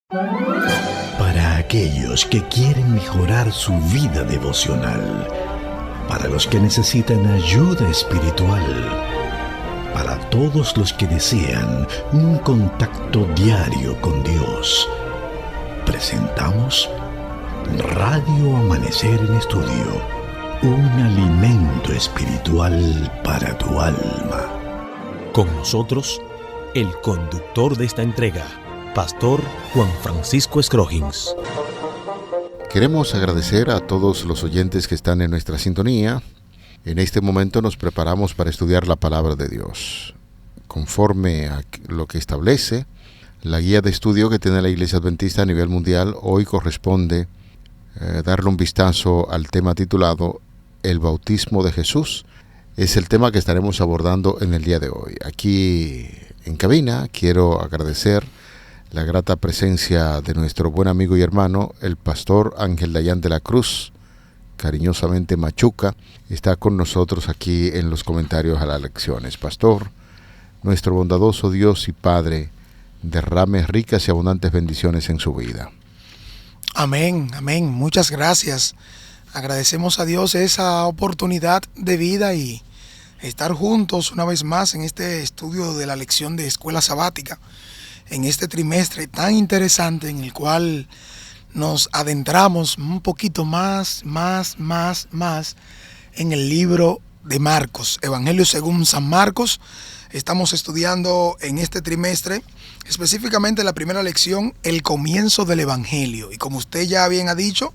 Para aquellos que quieren mejorar su vida devocional, para los que necesitan ayuda espiritual, para todos los que desean un contacto diario con Dios, presentamos Radio Amanecer en Estudio, un alimento espiritual para tu alma. Con nosotros, el conductor de esta entrega, Pastor Juan Francisco Scroggins. Queremos agradecer a todos los oyentes que están en nuestra sintonía. En este momento nos preparamos para estudiar la palabra de Dios. Conforme a lo que establece la guía de estudio que tiene la Iglesia Adventista a nivel mundial, hoy corresponde darle un vistazo al tema titulado El bautismo de Jesús. Es el tema que estaremos abordando en el día de hoy. Aquí en cabina quiero agradecer la grata presencia de nuestro buen amigo y hermano, el pastor Ángel Dayan de la Cruz, cariñosamente Machuca, está con nosotros aquí en los comentarios a las lecciones. Pastor, nuestro bondadoso Dios y Padre, derrame ricas y abundantes bendiciones en su vida. Amén, amén. Muchas gracias. Agradecemos a Dios esa oportunidad de vida y estar juntos una vez más en este estudio de la lección de escuela sabática, en este trimestre tan interesante en el cual nos adentramos un poquito más en el libro de Marcos, Evangelio según San Marcos. Estamos estudiando en este trimestre específicamente la primera lección, el comienzo del Evangelio. Y como usted ya bien ha dicho,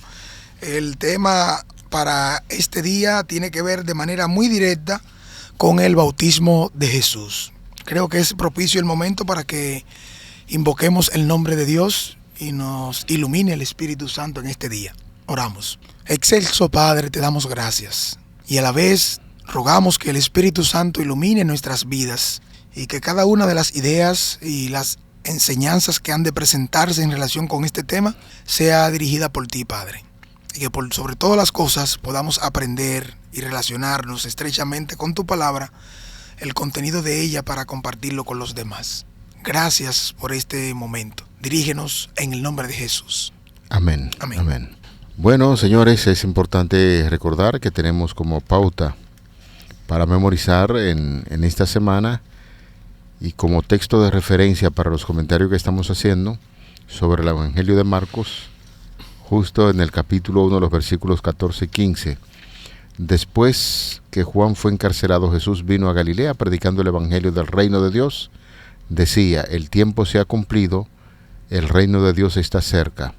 el tema para este día tiene que ver de manera muy directa con el bautismo de Jesús. Creo que es propicio el momento para que invoquemos el nombre de Dios y nos ilumine el Espíritu Santo en este día. Oramos. Excelso Padre, te damos gracias y a la vez rogamos que el Espíritu Santo ilumine nuestras vidas y que cada una de las ideas y las enseñanzas que han de presentarse en relación con este tema sea dirigida por ti, Padre. Y que por sobre todas las cosas podamos aprender y relacionarnos estrechamente con tu palabra, el contenido de ella para compartirlo con los demás. Gracias por este momento. Dirígenos en el nombre de Jesús. Amén. Amén. Amén. Bueno, señores, es importante recordar que tenemos como pauta para memorizar en esta semana y como texto de referencia para los comentarios que estamos haciendo sobre el Evangelio de Marcos, justo en el capítulo 1, los versículos 14 y 15. Después que Juan fue encarcelado, Jesús vino a Galilea predicando el Evangelio del reino de Dios. Decía, el tiempo se ha cumplido, el reino de Dios está cerca.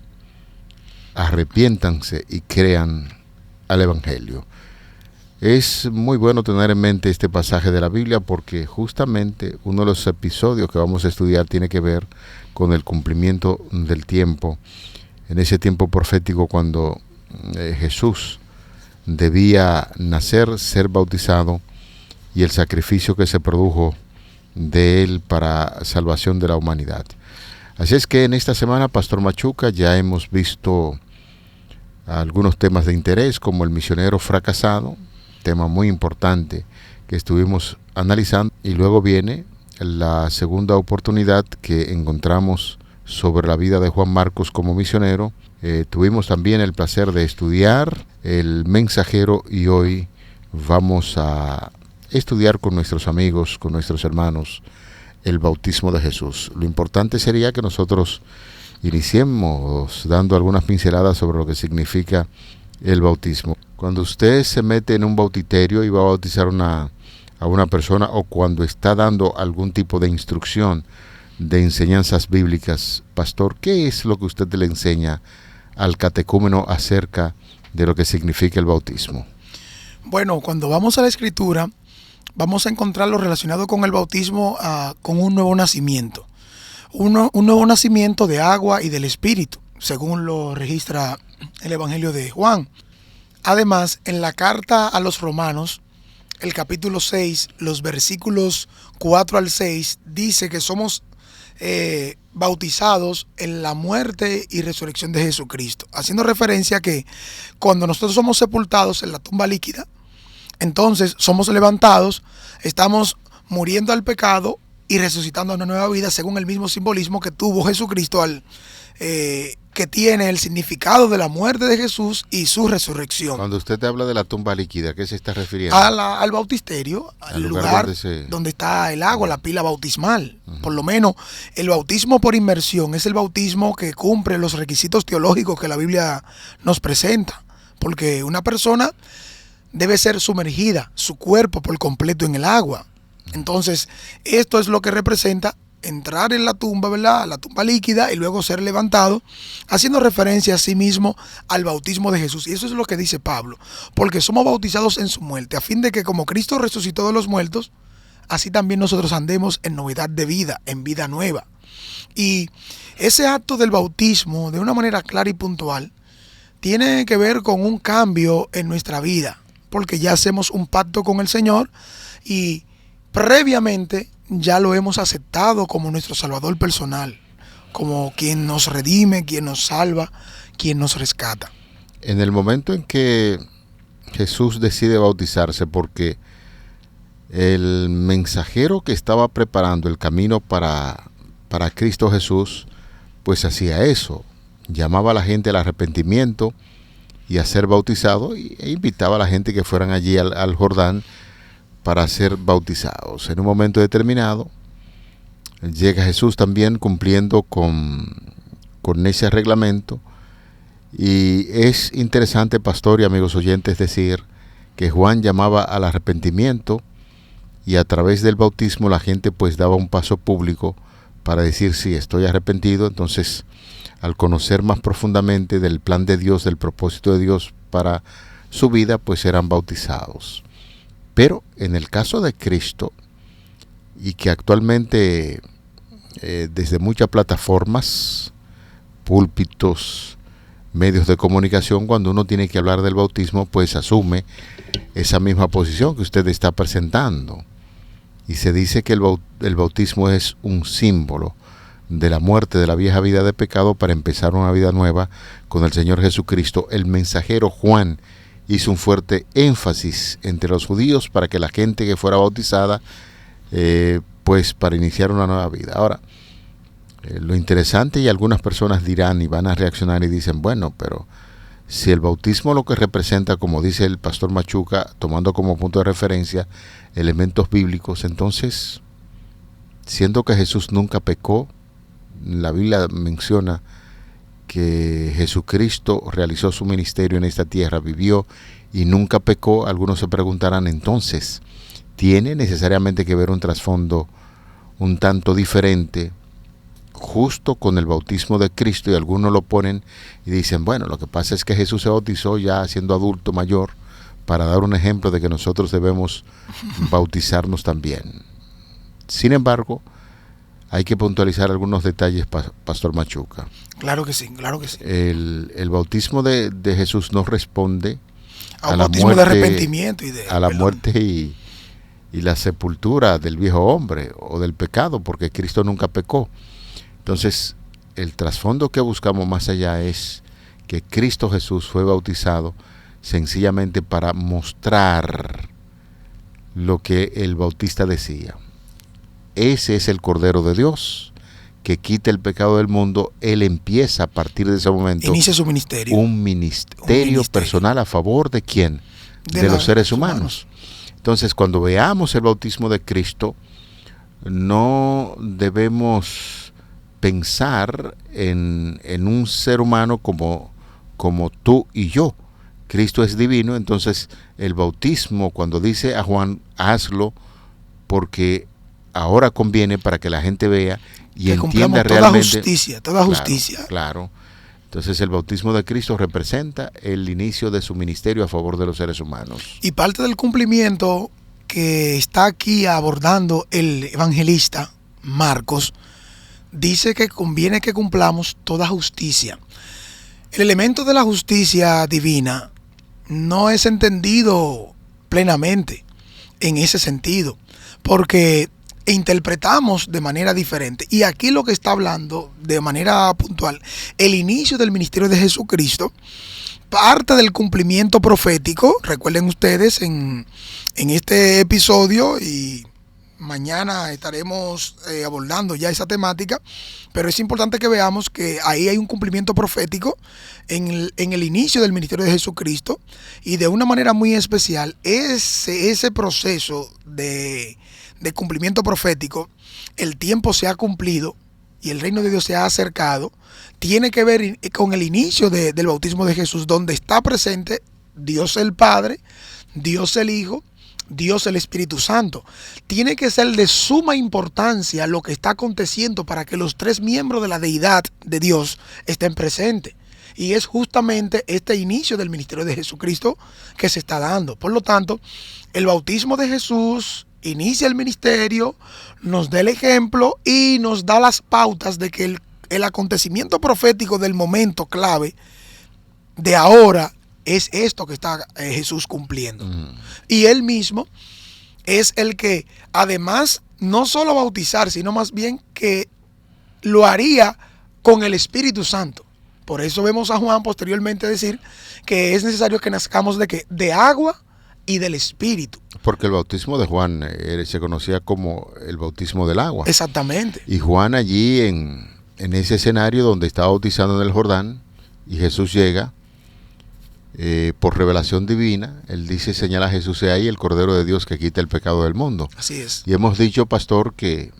Arrepiéntanse y crean al Evangelio. Es muy bueno tener en mente este pasaje de la Biblia porque justamente uno de los episodios que vamos a estudiar tiene que ver con el cumplimiento del tiempo. En ese tiempo profético cuando Jesús debía nacer, ser bautizado y el sacrificio que se produjo de él para salvación de la humanidad. Así es que en esta semana, Pastor Machuca, ya hemos visto algunos temas de interés como el misionero fracasado, tema muy importante que estuvimos analizando, y luego viene la segunda oportunidad que encontramos sobre la vida de Juan Marcos como misionero. Tuvimos también el placer de estudiar el mensajero y hoy vamos a estudiar con nuestros amigos, con nuestros hermanos, el bautismo de Jesús. Lo importante sería que nosotros iniciemos dando algunas pinceladas sobre lo que significa el bautismo. Cuando usted se mete en un bautiterio y va a bautizar a una persona o cuando está dando algún tipo de instrucción de enseñanzas bíblicas, pastor, ¿qué es lo que usted le enseña al catecúmeno acerca de lo que significa el bautismo? Bueno, cuando vamos a la Escritura, vamos a encontrar lo relacionado con el bautismo con un nuevo nacimiento. Un nuevo nacimiento de agua y del Espíritu, según lo registra el Evangelio de Juan. Además, en la carta a los Romanos, el capítulo 6, los versículos 4 al 6, dice que somos bautizados en la muerte y resurrección de Jesucristo, haciendo referencia a que cuando nosotros somos sepultados en la tumba líquida, entonces somos levantados, estamos muriendo al pecado y resucitando a una nueva vida según el mismo simbolismo que tuvo Jesucristo al que tiene el significado de la muerte de Jesús y su resurrección. Cuando usted habla de la tumba líquida, ¿a qué se está refiriendo? Al bautisterio, al lugar donde está el agua, la pila bautismal. Por lo menos el bautismo por inmersión es el bautismo que cumple los requisitos teológicos que la Biblia nos presenta. Porque una persona debe ser sumergida, su cuerpo por completo en el agua. Entonces, esto es lo que representa entrar en la tumba, ¿verdad? La tumba líquida y luego ser levantado, haciendo referencia a sí mismo al bautismo de Jesús. Y eso es lo que dice Pablo, porque somos bautizados en su muerte, a fin de que como Cristo resucitó de los muertos, así también nosotros andemos en novedad de vida, en vida nueva. Y ese acto del bautismo, de una manera clara y puntual, tiene que ver con un cambio en nuestra vida, porque ya hacemos un pacto con el Señor y previamente ya lo hemos aceptado como nuestro Salvador personal, como quien nos redime, quien nos salva, quien nos rescata. En el momento en que Jesús decide bautizarse, porque el mensajero que estaba preparando el camino para Cristo Jesús, pues hacía eso, llamaba a la gente al arrepentimiento y a ser bautizado, e invitaba a la gente que fueran allí al Jordán para ser bautizados. En un momento determinado llega Jesús también cumpliendo con ese reglamento, y es interesante, pastor y amigos oyentes, decir que Juan llamaba al arrepentimiento, y a través del bautismo la gente pues daba un paso público para decir sí, estoy arrepentido. Entonces, al conocer más profundamente del plan de Dios, del propósito de Dios para su vida, pues eran bautizados. Pero en el caso de Cristo, y que actualmente desde muchas plataformas, púlpitos, medios de comunicación, cuando uno tiene que hablar del bautismo, pues asume esa misma posición que usted está presentando. Y se dice que el bautismo es un símbolo de la muerte de la vieja vida de pecado para empezar una vida nueva con el Señor Jesucristo. El mensajero Juan hizo un fuerte énfasis entre los judíos para que la gente que fuera bautizada, pues para iniciar una nueva vida. Ahora, lo interesante, y algunas personas dirán y van a reaccionar y dicen, bueno, pero si el bautismo lo que representa, como dice el pastor Machuca, tomando como punto de referencia elementos bíblicos, entonces, siendo que Jesús nunca pecó, la Biblia menciona que Jesucristo realizó su ministerio en esta tierra, vivió y nunca pecó. Algunos se preguntarán, entonces, ¿tiene necesariamente que ver un trasfondo un tanto diferente justo con el bautismo de Cristo? Y algunos lo ponen y dicen, bueno, lo que pasa es que Jesús se bautizó ya siendo adulto mayor, para dar un ejemplo de que nosotros debemos bautizarnos también. Sin embargo, hay que puntualizar algunos detalles, pastor Machuca. Claro que sí, claro que sí. El bautismo de Jesús no responde a la muerte, de arrepentimiento a la muerte y la sepultura del viejo hombre o del pecado, porque Cristo nunca pecó. Entonces, el trasfondo que buscamos más allá es que Cristo Jesús fue bautizado sencillamente para mostrar lo que el bautista decía. Ese es el Cordero de Dios que quita el pecado del mundo. Él empieza a partir de ese momento. Inicia su ministerio. Un ministerio personal a favor de ¿quién? De los seres humanos. Entonces, cuando veamos el bautismo de Cristo, no debemos pensar en un ser humano como tú y yo. Cristo es divino. Entonces, el bautismo, cuando dice a Juan, hazlo porque ahora conviene, para que la gente vea y que entienda realmente toda justicia. Claro. Entonces, el bautismo de Cristo representa el inicio de su ministerio a favor de los seres humanos. Y parte del cumplimiento que está aquí abordando el evangelista Marcos, dice que conviene que cumplamos toda justicia. El elemento de la justicia divina no es entendido plenamente en ese sentido, porque interpretamos de manera diferente. Y aquí lo que está hablando de manera puntual, el inicio del ministerio de Jesucristo, parte del cumplimiento profético. Recuerden ustedes en este episodio y mañana estaremos abordando ya esa temática, pero es importante que veamos que ahí hay un cumplimiento profético en el inicio del ministerio de Jesucristo, y de una manera muy especial ese proceso de cumplimiento profético, el tiempo se ha cumplido y el reino de Dios se ha acercado, tiene que ver con el inicio del bautismo de Jesús, donde está presente Dios el Padre, Dios el Hijo, Dios el Espíritu Santo. Tiene que ser de suma importancia lo que está aconteciendo para que los tres miembros de la deidad de Dios estén presentes. Y es justamente este inicio del ministerio de Jesucristo que se está dando. Por lo tanto, el bautismo de Jesús inicia el ministerio, nos da el ejemplo y nos da las pautas de que el acontecimiento profético del momento clave de ahora es esto que está Jesús cumpliendo. Y él mismo es el que, además, no solo bautizar, sino más bien que lo haría con el Espíritu Santo. Por eso vemos a Juan posteriormente decir que es necesario que nazcamos ¿de qué? De agua y del Espíritu. Porque el bautismo de Juan se conocía como el bautismo del agua. Exactamente. Y Juan allí en ese escenario donde estaba bautizando en el Jordán, y Jesús llega por revelación divina, él dice, señala a Jesús, he ahí el Cordero de Dios que quita el pecado del mundo. Así es. Y hemos dicho, pastor, que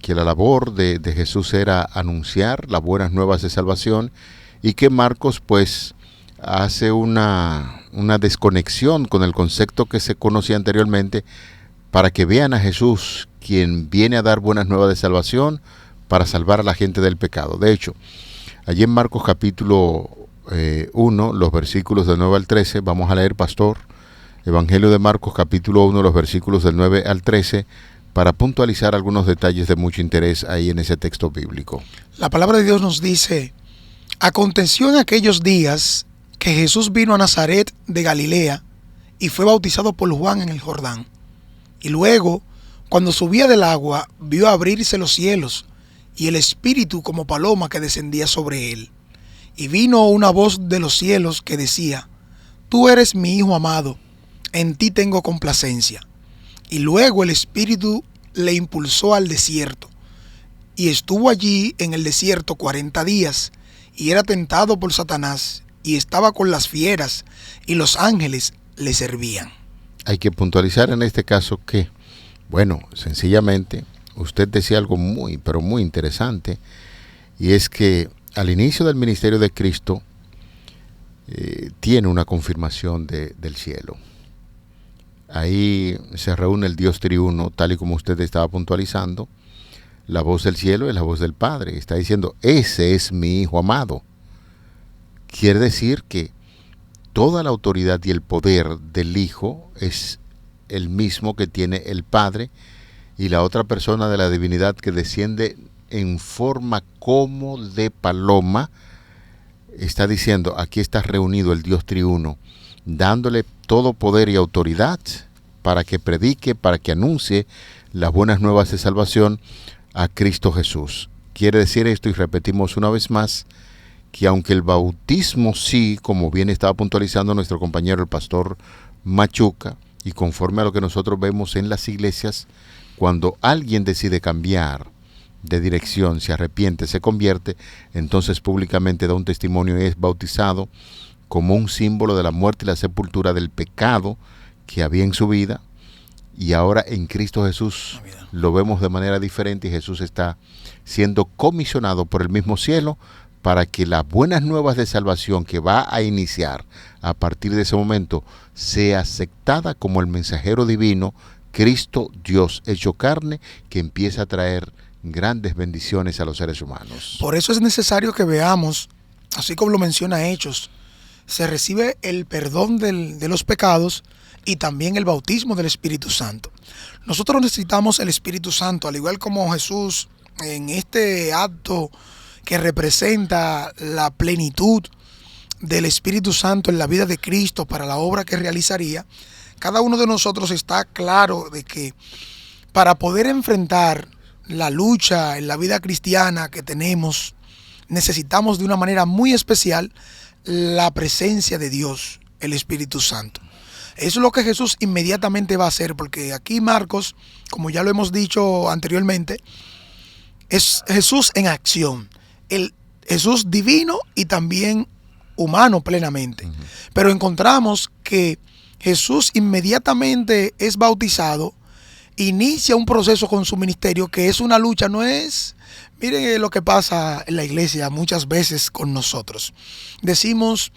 la labor de Jesús era anunciar las buenas nuevas de salvación, y que Marcos pues hace una desconexión con el concepto que se conocía anteriormente, para que vean a Jesús, quien viene a dar buenas nuevas de salvación para salvar a la gente del pecado. De hecho, allí en Marcos capítulo 1, los versículos del 9 al 13, vamos a leer, pastor, Evangelio de Marcos capítulo 1, los versículos del 9 al 13, para puntualizar algunos detalles de mucho interés ahí en ese texto bíblico. La palabra de Dios nos dice: aconteció en aquellos días que Jesús vino a Nazaret de Galilea y fue bautizado por Juan en el Jordán. Y luego, cuando subía del agua, vio abrirse los cielos y el Espíritu como paloma que descendía sobre él. Y vino una voz de los cielos que decía: Tú eres mi Hijo amado, en ti tengo complacencia. Y luego el Espíritu le impulsó al desierto, y estuvo allí en el desierto 40 días, y era tentado por Satanás, y estaba con las fieras, y los ángeles le servían. Hay que puntualizar en este caso que, bueno, sencillamente, usted decía algo muy, pero muy interesante, y es que al inicio del ministerio de Cristo tiene una confirmación del cielo. Ahí se reúne el Dios triuno, tal y como usted estaba puntualizando. La voz del cielo es la voz del Padre. Está diciendo, ese es mi Hijo amado. Quiere decir que toda la autoridad y el poder del Hijo es el mismo que tiene el Padre, y la otra persona de la divinidad que desciende en forma como de paloma, está diciendo, aquí está reunido el Dios triuno, dándole todo poder y autoridad para que predique, para que anuncie las buenas nuevas de salvación a Cristo Jesús. Quiere decir esto, y repetimos una vez más, que aunque el bautismo sí, como bien estaba puntualizando nuestro compañero el pastor Machuca, y conforme a lo que nosotros vemos en las iglesias, cuando alguien decide cambiar de dirección, se arrepiente, se convierte, entonces públicamente da un testimonio y es bautizado como un símbolo de la muerte y la sepultura del pecado que había en su vida, y ahora en Cristo Jesús lo vemos de manera diferente, y Jesús está siendo comisionado por el mismo cielo para que las buenas nuevas de salvación que va a iniciar a partir de ese momento sea aceptada como el mensajero divino, Cristo Dios hecho carne, que empieza a traer grandes bendiciones a los seres humanos. Por eso es necesario que veamos, así como lo menciona Hechos, se recibe el perdón de los pecados y también el bautismo del Espíritu Santo. Nosotros necesitamos el Espíritu Santo, al igual como Jesús en este acto que representa la plenitud del Espíritu Santo en la vida de Cristo para la obra que realizaría. Cada uno de nosotros está claro de que para poder enfrentar la lucha en la vida cristiana que tenemos, necesitamos de una manera muy especial la presencia de Dios, el Espíritu Santo. Eso es lo que Jesús inmediatamente va a hacer, porque aquí Marcos, como ya lo hemos dicho anteriormente, es Jesús en acción. El Jesús divino y también humano plenamente. Pero encontramos que Jesús inmediatamente es bautizado, inicia un proceso con su ministerio que es una lucha, no es... Miren lo que pasa en la iglesia muchas veces con nosotros. Decimos,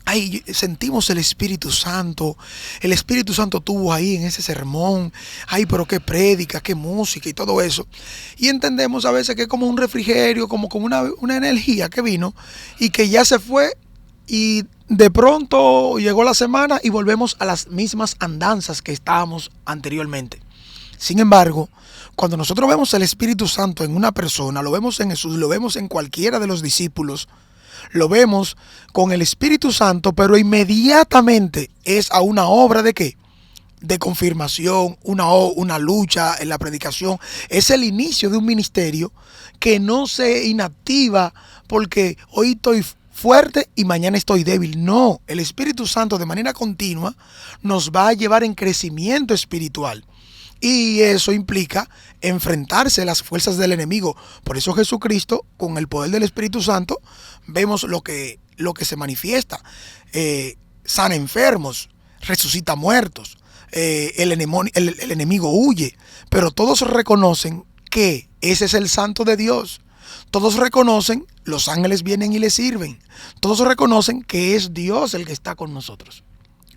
ay, sentimos el Espíritu Santo estuvo ahí en ese sermón, ay, pero qué prédica, qué música y todo eso. Y entendemos a veces que es como un refrigerio, como una energía que vino y que ya se fue y de pronto llegó la semana y volvemos a las mismas andanzas que estábamos anteriormente. Sin embargo, cuando nosotros vemos el Espíritu Santo en una persona, lo vemos en Jesús, lo vemos en cualquiera de los discípulos, lo vemos con el Espíritu Santo, pero inmediatamente es a una obra ¿de qué? De confirmación, una lucha en la predicación. Es el inicio de un ministerio que no se inactiva porque hoy estoy fuerte y mañana estoy débil. No, el Espíritu Santo de manera continua nos va a llevar en crecimiento espiritual. Y eso implica enfrentarse a las fuerzas del enemigo. Por eso Jesucristo, con el poder del Espíritu Santo, vemos lo que se manifiesta. Sana enfermos, resucita muertos, el enemigo huye. Pero todos reconocen que ese es el Santo de Dios. Todos reconocen, los ángeles vienen y le sirven. Todos reconocen que es Dios el que está con nosotros.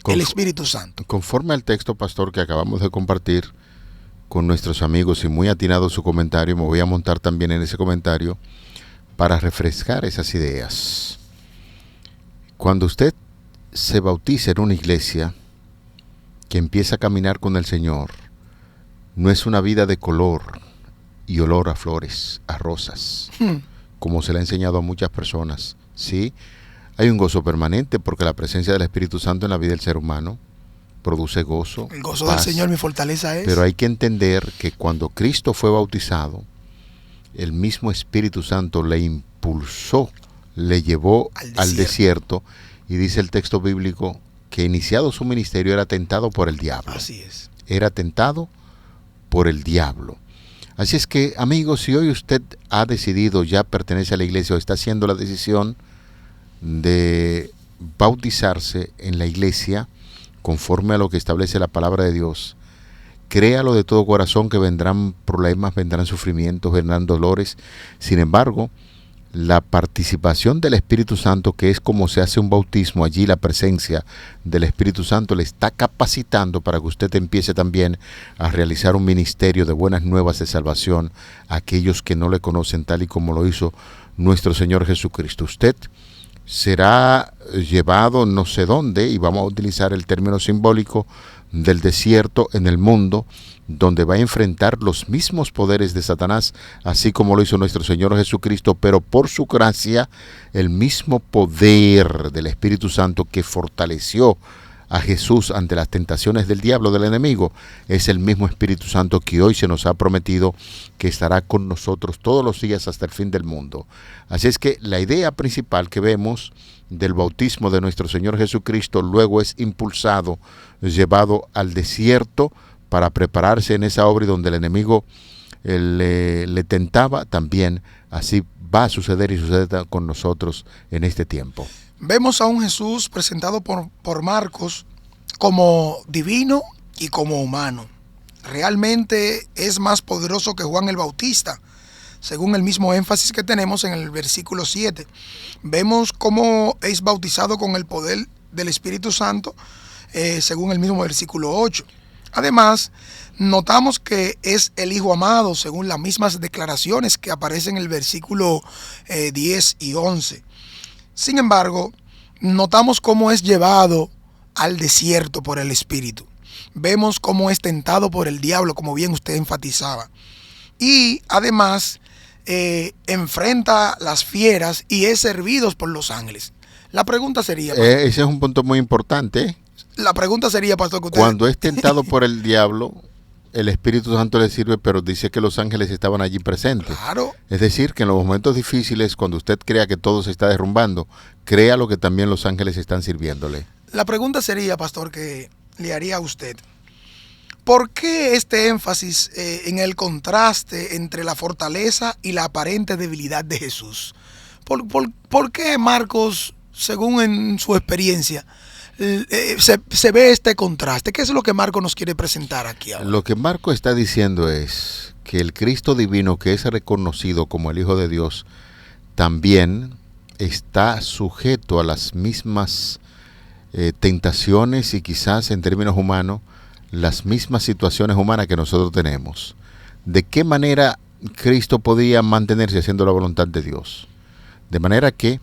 El Espíritu Santo. Conforme al texto, pastor, que acabamos de compartir con nuestros amigos y muy atinado su comentario, me voy a montar también en ese comentario para refrescar esas ideas. Cuando usted se bautiza en una iglesia que empieza a caminar con el Señor, no es una vida de color y olor a flores, a rosas, como se le ha enseñado a muchas personas. Sí, hay un gozo permanente porque la presencia del Espíritu Santo en la vida del ser humano produce gozo. El gozo del Señor mi fortaleza es. Pero hay que entender que cuando Cristo fue bautizado, el mismo Espíritu Santo le impulsó, le llevó al desierto, y dice el texto bíblico que iniciado su ministerio era tentado por el diablo. Así es. Era tentado por el diablo. Así es que, amigos, si hoy usted ha decidido, ya pertenece a la iglesia o está haciendo la decisión de bautizarse en la iglesia, conforme a lo que establece la palabra de Dios, créalo de todo corazón que vendrán problemas, vendrán sufrimientos, vendrán dolores. Sin embargo, la participación del Espíritu Santo, que es como se hace un bautismo, allí la presencia del Espíritu Santo le está capacitando para que usted empiece también a realizar un ministerio de buenas nuevas de salvación a aquellos que no le conocen, tal y como lo hizo nuestro Señor Jesucristo. Usted será llevado no sé dónde, y vamos a utilizar el término simbólico del desierto en el mundo, donde va a enfrentar los mismos poderes de Satanás, así como lo hizo nuestro Señor Jesucristo, pero por su gracia, el mismo poder del Espíritu Santo que fortaleció a Jesús ante las tentaciones del diablo, del enemigo, es el mismo Espíritu Santo que hoy se nos ha prometido que estará con nosotros todos los días hasta el fin del mundo. Así es que la idea principal que vemos del bautismo de nuestro Señor Jesucristo luego es impulsado, llevado al desierto para prepararse en esa obra, y donde el enemigo le tentaba, también así va a suceder y sucede con nosotros en este tiempo. Vemos a un Jesús presentado por Marcos como divino y como humano. Realmente es más poderoso que Juan el Bautista, según el mismo énfasis que tenemos en el versículo 7. Vemos cómo es bautizado con el poder del Espíritu Santo, según el mismo versículo 8. Además, notamos que es el Hijo amado, según las mismas declaraciones que aparecen en el versículo 10 y 11. Sin embargo, notamos cómo es llevado al desierto por el Espíritu. Vemos cómo es tentado por el diablo, como bien usted enfatizaba. Y además, enfrenta las fieras y es servido por los ángeles. La pregunta sería... ese es un punto muy importante. La pregunta sería, pastor, que usted... Cuando es tentado por el diablo, el Espíritu Santo le sirve, pero dice que los ángeles estaban allí presentes. Claro. Es decir, que en los momentos difíciles, cuando usted crea que todo se está derrumbando, créalo que también los ángeles están sirviéndole. La pregunta sería, pastor, que le haría a usted. ¿Por qué este énfasis en el contraste entre la fortaleza y la aparente debilidad de Jesús? ¿Por qué Marcos, según en su experiencia, se ve este contraste? ¿Qué es lo que Marcos nos quiere presentar aquí ahora? Lo que Marcos está diciendo es que el Cristo divino, que es reconocido como el Hijo de Dios, también está sujeto a las mismas tentaciones y quizás en términos humanos las mismas situaciones humanas que nosotros tenemos. ¿De qué manera Cristo podía mantenerse haciendo la voluntad de Dios? De manera que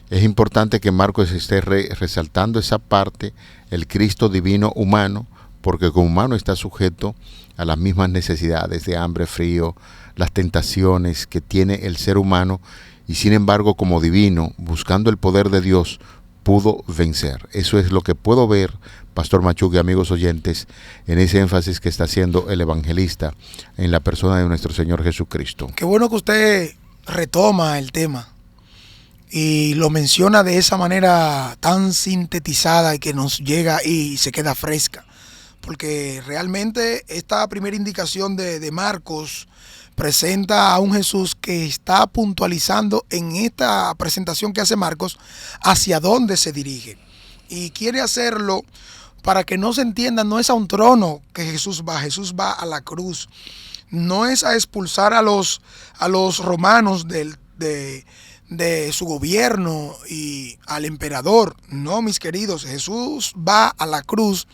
es importante que Marcos esté resaltando esa parte, el Cristo divino humano, porque como humano está sujeto a las mismas necesidades de hambre, frío, las tentaciones que tiene el ser humano, y sin embargo como divino, buscando el poder de Dios, pudo vencer. Eso es lo que puedo ver, Pastor Machuque, amigos oyentes, en ese énfasis que está haciendo el evangelista en la persona de nuestro Señor Jesucristo. Qué bueno que usted retoma el tema y lo menciona de esa manera tan sintetizada y que nos llega y se queda fresca, porque realmente esta primera indicación de Marcos presenta a un Jesús que está puntualizando en esta presentación que hace Marcos hacia dónde se dirige, y quiere hacerlo para que no se entienda, no es a un trono que Jesús va a la cruz, no es a expulsar a los romanos de su gobierno y al emperador. No, mis queridos, Jesús va a la cruz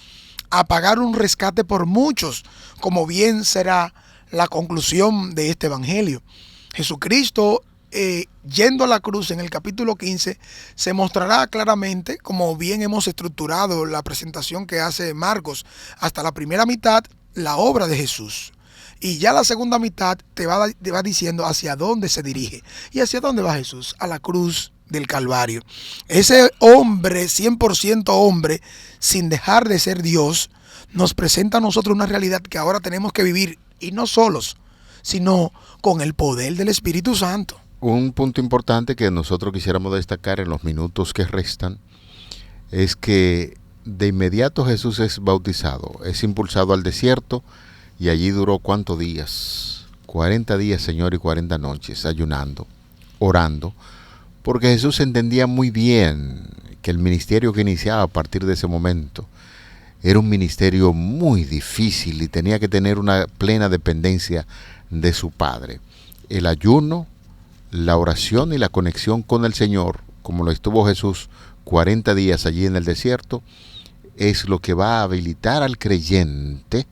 a pagar un rescate por muchos, como bien será la conclusión de este evangelio. Jesucristo, yendo a la cruz en el capítulo 15, se mostrará claramente, como bien hemos estructurado la presentación que hace Marcos, hasta la primera mitad, la obra de Jesús. Y ya la segunda mitad te va diciendo hacia dónde se dirige. ¿Y hacia dónde va Jesús? A la cruz del Calvario. Ese hombre, 100% hombre, sin dejar de ser Dios, nos presenta a nosotros una realidad que ahora tenemos que vivir, y no solos, sino con el poder del Espíritu Santo. Un punto importante que nosotros quisiéramos destacar en los minutos que restan es que de inmediato Jesús es bautizado, es impulsado al desierto, y allí duró ¿cuántos días? 40 días, Señor, y 40 noches, ayunando, orando, porque Jesús entendía muy bien que el ministerio que iniciaba a partir de ese momento era un ministerio muy difícil y tenía que tener una plena dependencia de su Padre. El ayuno, la oración y la conexión con el Señor, como lo estuvo Jesús 40 días allí en el desierto, es lo que va a habilitar al creyente,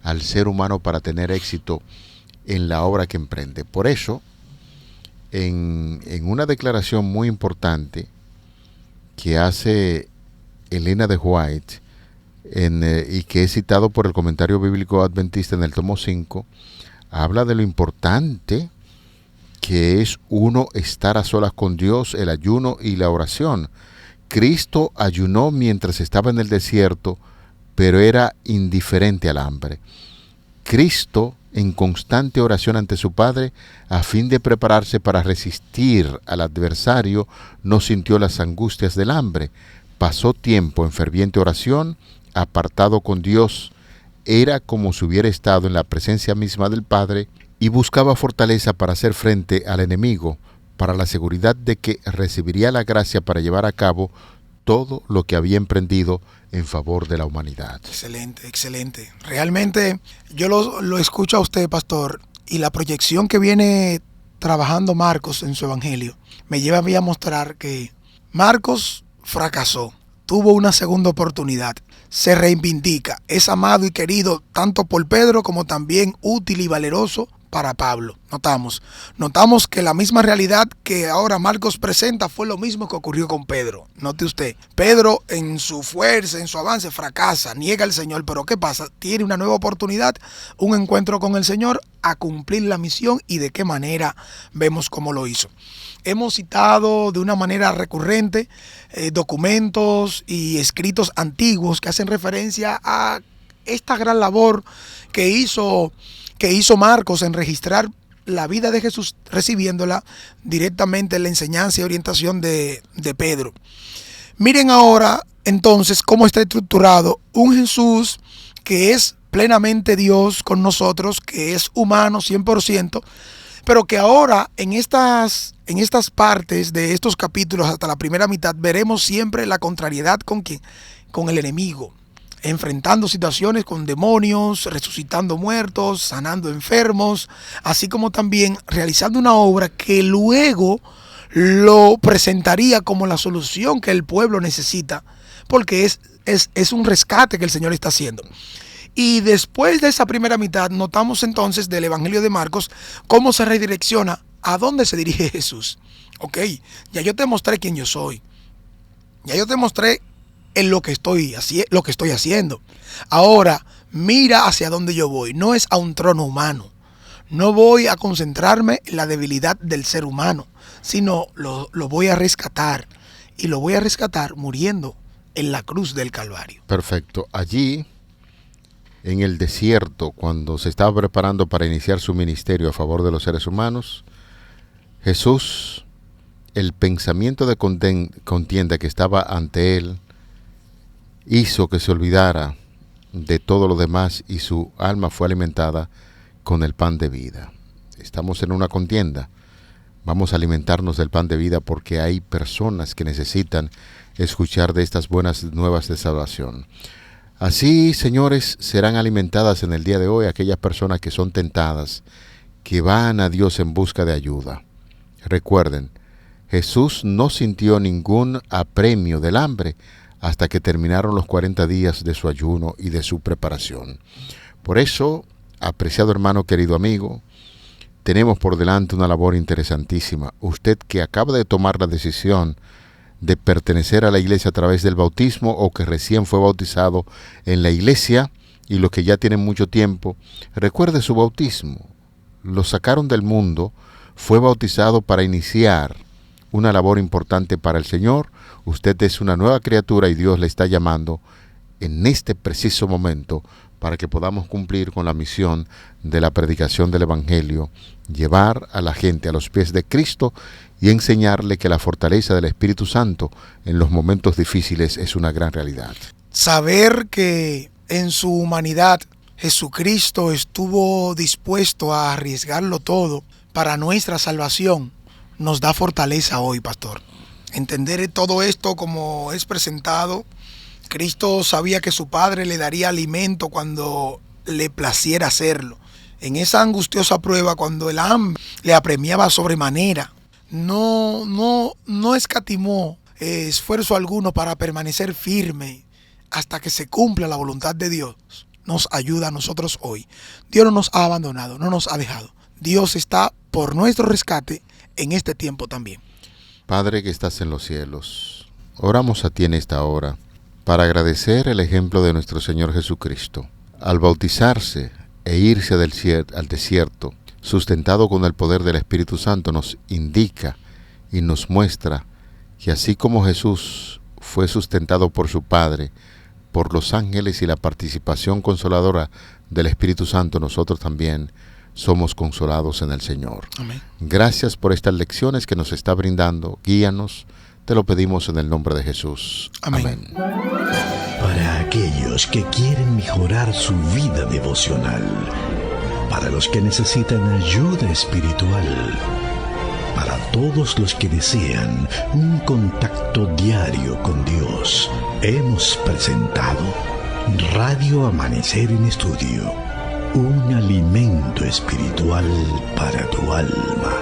al ser humano, para tener éxito en la obra que emprende. Por eso, en una declaración muy importante que hace Elena de White, y que es citado por el Comentario Bíblico Adventista en el tomo 5, habla de lo importante que es uno estar a solas con Dios, el ayuno y la oración. Cristo ayunó mientras estaba en el desierto, pero era indiferente al hambre. Cristo, en constante oración ante su Padre, a fin de prepararse para resistir al adversario, no sintió las angustias del hambre. Pasó tiempo en ferviente oración, apartado con Dios. Era como si hubiera estado en la presencia misma del Padre, y buscaba fortaleza para hacer frente al enemigo, para la seguridad de que recibiría la gracia para llevar a cabo todo lo que había emprendido en favor de la humanidad. Excelente, excelente. Realmente yo lo escucho a usted, pastor, y la proyección que viene trabajando Marcos en su evangelio me lleva a mí a mostrar que Marcos fracasó, tuvo una segunda oportunidad, se reivindica, es amado y querido tanto por Pedro como también útil y valeroso para Pablo. Notamos que la misma realidad que ahora Marcos presenta fue lo mismo que ocurrió con Pedro. Note usted, Pedro en su fuerza, en su avance, fracasa, niega al Señor, pero ¿qué pasa? Tiene una nueva oportunidad, un encuentro con el Señor, a cumplir la misión, y de qué manera vemos cómo lo hizo. Hemos citado de una manera recurrente documentos y escritos antiguos que hacen referencia a esta gran labor que hizo Marcos en registrar la vida de Jesús, recibiéndola directamente en la enseñanza y orientación de Pedro. Miren ahora entonces cómo está estructurado un Jesús que es plenamente Dios con nosotros, que es humano 100%, pero que ahora en estas partes de estos capítulos hasta la primera mitad veremos siempre la contrariedad con ¿quién? Con el enemigo, enfrentando situaciones con demonios, resucitando muertos, sanando enfermos, así como también realizando una obra que luego lo presentaría como la solución que el pueblo necesita, porque es un rescate que el Señor está haciendo. Y después de esa primera mitad notamos entonces del Evangelio de Marcos cómo se redirecciona a dónde se dirige Jesús. Ok, ya yo te mostré quién yo soy, ya yo te mostré en lo que estoy haciendo. Ahora mira hacia dónde yo voy. No es a un trono humano, no voy a concentrarme en la debilidad del ser humano, sino lo voy a rescatar, y lo voy a rescatar muriendo en la cruz del Calvario. Perfecto. Allí, en el desierto, cuando se estaba preparando para iniciar su ministerio a favor de los seres humanos, Jesús, el pensamiento de contienda que estaba ante él, hizo que se olvidara de todo lo demás y su alma fue alimentada con el pan de vida. Estamos en una contienda. Vamos a alimentarnos del pan de vida porque hay personas que necesitan escuchar de estas buenas nuevas de salvación. Así, señores, serán alimentadas en el día de hoy aquellas personas que son tentadas, que van a Dios en busca de ayuda. Recuerden, Jesús no sintió ningún apremio del hambre hasta que terminaron los 40 días de su ayuno y de su preparación. Por eso, apreciado hermano, querido amigo, tenemos por delante una labor interesantísima. Usted que acaba de tomar la decisión de pertenecer a la iglesia a través del bautismo, o que recién fue bautizado en la iglesia, y los que ya tienen mucho tiempo, recuerde su bautismo. Lo sacaron del mundo, fue bautizado para iniciar una labor importante para el Señor. Usted es una nueva criatura y Dios le está llamando en este preciso momento para que podamos cumplir con la misión de la predicación del Evangelio, llevar a la gente a los pies de Cristo y enseñarle que la fortaleza del Espíritu Santo en los momentos difíciles es una gran realidad. Saber que en su humanidad Jesucristo estuvo dispuesto a arriesgarlo todo para nuestra salvación nos da fortaleza hoy, pastor. Entender todo esto como es presentado. Cristo sabía que su Padre le daría alimento cuando le placiera hacerlo. En esa angustiosa prueba, cuando el hambre le apremiaba sobremanera, no escatimó esfuerzo alguno para permanecer firme hasta que se cumpla la voluntad de Dios. Nos ayuda a nosotros hoy. Dios no nos ha abandonado, no nos ha dejado. Dios está por nuestro rescate en este tiempo también. Padre que estás en los cielos, oramos a ti en esta hora para agradecer el ejemplo de nuestro Señor Jesucristo. Al bautizarse e irse al desierto, sustentado con el poder del Espíritu Santo, nos indica y nos muestra que así como Jesús fue sustentado por su Padre, por los ángeles y la participación consoladora del Espíritu Santo, nosotros también somos consolados en el Señor. Amén. Gracias por estas lecciones que nos está brindando. Guíanos, te lo pedimos en el nombre de Jesús. Amén. Amén. Para aquellos que quieren mejorar su vida devocional, para los que necesitan ayuda espiritual, para todos los que desean un contacto diario con Dios, hemos presentado Radio Amanecer en Estudio, un alimento espiritual para tu alma.